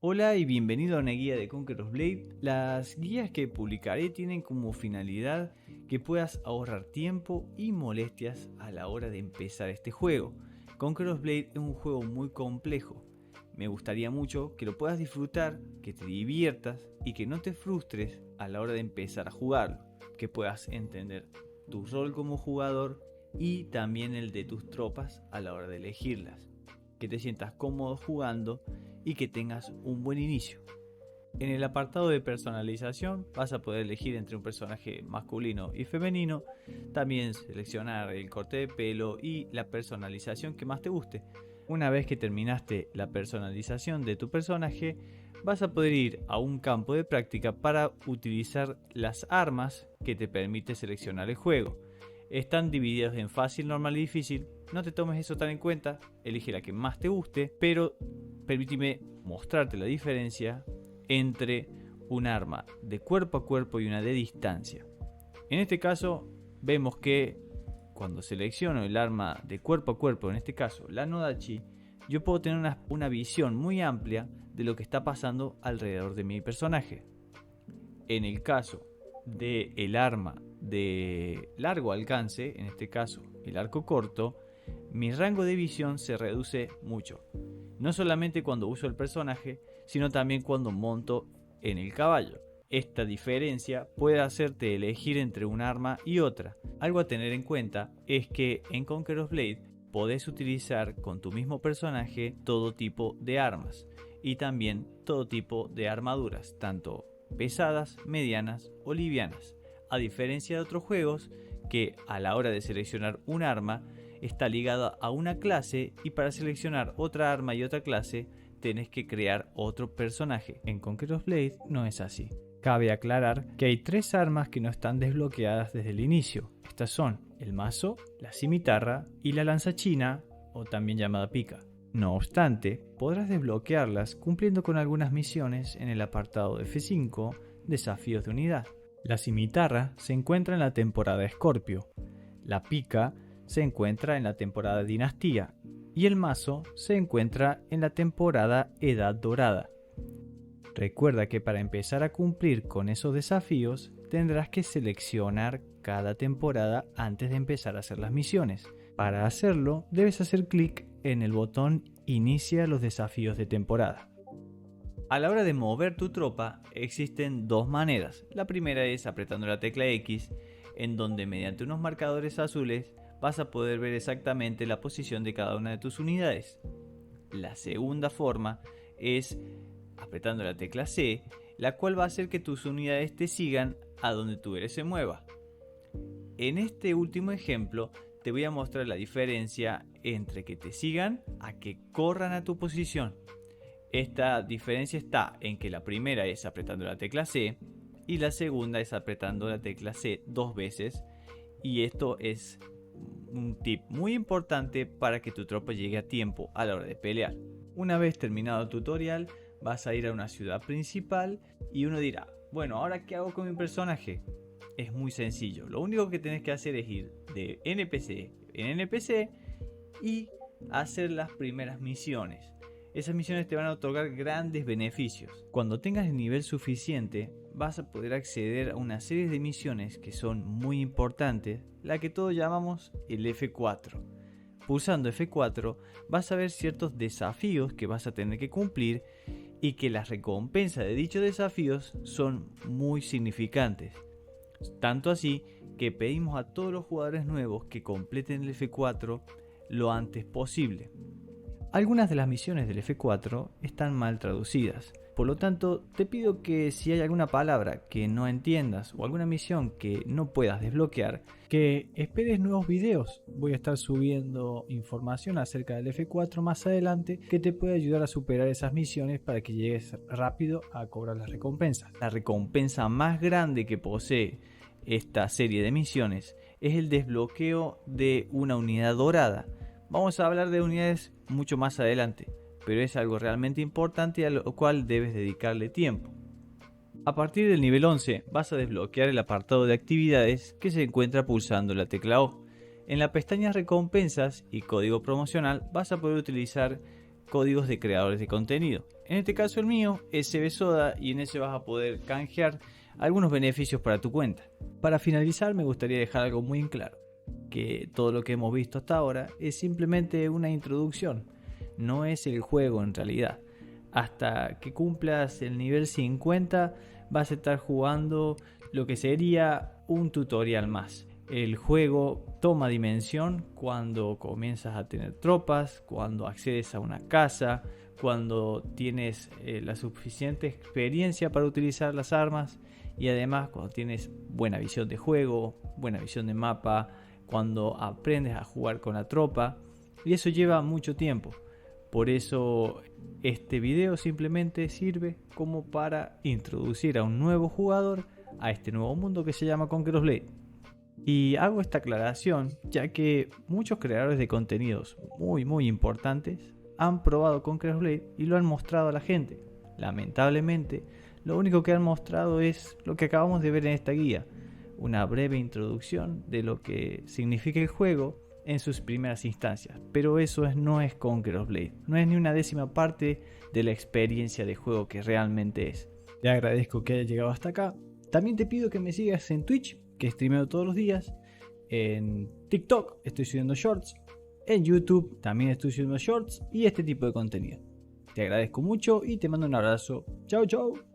Hola y bienvenido a una guía de Conqueror's Blade. Las guías que publicaré tienen como finalidad que puedas ahorrar tiempo y molestias a la hora de empezar este juego. Conqueror's Blade es un juego muy complejo. Me gustaría mucho que lo puedas disfrutar, que te diviertas y que no te frustres a la hora de empezar a jugarlo. Que puedas entender tu rol como jugador y también el de tus tropas a la hora de elegirlas. Que te sientas cómodo jugando y que tengas un buen inicio. En el apartado de personalización vas a poder elegir entre un personaje masculino y femenino, también seleccionar el corte de pelo y la personalización que más te guste. Una vez que terminaste la personalización de tu personaje, vas a poder ir a un campo de práctica para utilizar las armas que te permite seleccionar el juego. Están divididos en fácil, normal y difícil. No te tomes eso tan en cuenta, elige la que más te guste, pero permíteme mostrarte la diferencia entre un arma de cuerpo a cuerpo y una de distancia. En este caso vemos que cuando selecciono el arma de cuerpo a cuerpo, en este caso la Nodachi, yo puedo tener una visión muy amplia de lo que está pasando alrededor de mi personaje. En el caso del arma de largo alcance, en este caso el arco corto, mi rango de visión se reduce mucho. No solamente cuando uso el personaje, sino también cuando monto en el caballo. Esta diferencia puede hacerte elegir entre un arma y otra. Algo a tener en cuenta es que en Conqueror's Blade podés utilizar con tu mismo personaje todo tipo de armas y también todo tipo de armaduras, tanto pesadas, medianas o livianas, a diferencia de otros juegos que a la hora de seleccionar un arma está ligada a una clase y para seleccionar otra arma y otra clase tenés que crear otro personaje. En Conqueror's Blade no es así. Cabe aclarar que hay tres armas que no están desbloqueadas desde el inicio. Estas son el mazo, la cimitarra y la lanzachina, o también llamada pica. No obstante, podrás desbloquearlas cumpliendo con algunas misiones en el apartado de F5, desafíos de unidad. La cimitarra se encuentra en la temporada Escorpio, la pica se encuentra en la temporada Dinastía y el mazo se encuentra en la temporada Edad Dorada. Recuerda que para empezar a cumplir con esos desafíos tendrás que seleccionar cada temporada antes de empezar a hacer las misiones. Para hacerlo debes hacer clic en el botón Inicia los desafíos de temporada. A la hora de mover tu tropa existen dos maneras. La primera es apretando la tecla X, en donde mediante unos marcadores azules vas a poder ver exactamente la posición de cada una de tus unidades. La segunda forma es apretando la tecla C, la cual va a hacer que tus unidades te sigan a donde tu héroe se mueva. En este último ejemplo te voy a mostrar la diferencia entre que te sigan a que corran a tu posición. Esta diferencia está en que la primera es apretando la tecla C y la segunda es apretando la tecla C dos veces, y esto es un tip muy importante para que tu tropa llegue a tiempo a la hora de pelear. Una vez terminado el tutorial vas a ir a una ciudad principal y uno dirá, bueno, ¿ahora qué hago con mi personaje? Es muy sencillo, lo único que tenés que hacer es ir de NPC en NPC y hacer las primeras misiones. Esas misiones te van a otorgar grandes beneficios. Cuando tengas el nivel suficiente vas a poder acceder a una serie de misiones que son muy importantes, la que todos llamamos el F4. Pulsando F4 vas a ver ciertos desafíos que vas a tener que cumplir y que las recompensas de dichos desafíos son muy significantes. Tanto así que pedimos a todos los jugadores nuevos que completen el F4 lo antes posible. Algunas de las misiones del F4 están mal traducidas, por lo tanto te pido que si hay alguna palabra que no entiendas o alguna misión que no puedas desbloquear, que esperes nuevos videos. Voy a estar subiendo información acerca del F4 más adelante que te puede ayudar a superar esas misiones para que llegues rápido a cobrar las recompensas. La recompensa más grande que posee esta serie de misiones es el desbloqueo de una unidad dorada. Vamos a hablar de unidades mucho más adelante, pero es algo realmente importante a lo cual debes dedicarle tiempo. A partir del nivel 11 vas a desbloquear el apartado de actividades que se encuentra pulsando la tecla O. En la pestaña recompensas y código promocional vas a poder utilizar códigos de creadores de contenido. En este caso el mío es SB Soda y en ese vas a poder canjear algunos beneficios para tu cuenta. Para finalizar me gustaría dejar algo muy en claro, que todo lo que hemos visto hasta ahora es simplemente una introducción, no es el juego en realidad. Hasta que cumplas el nivel 50 vas a estar jugando lo que sería un tutorial más. El juego toma dimensión cuando comienzas a tener tropas, cuando accedes a una casa, cuando tienes la suficiente experiencia para utilizar las armas y además cuando tienes buena visión de juego, buena visión de mapa, cuando aprendes a jugar con la tropa, y eso lleva mucho tiempo. Por eso este video simplemente sirve como para introducir a un nuevo jugador a este nuevo mundo que se llama Conquer of Blade. Y hago esta aclaración ya que muchos creadores de contenidos muy importantes han probado Conquer of Blade y lo han mostrado a la gente. Lamentablemente, lo único que han mostrado es lo que acabamos de ver en esta guía, una breve introducción de lo que significa el juego en sus primeras instancias, pero eso no es Conquer of Blade, no es ni una décima parte de la experiencia de juego que realmente es. Te agradezco que hayas llegado hasta acá. También te pido que me sigas en Twitch, que streameo todos los días, en TikTok estoy subiendo shorts, en YouTube también estoy subiendo shorts y este tipo de contenido. Te agradezco mucho y te mando un abrazo. Chao, chao.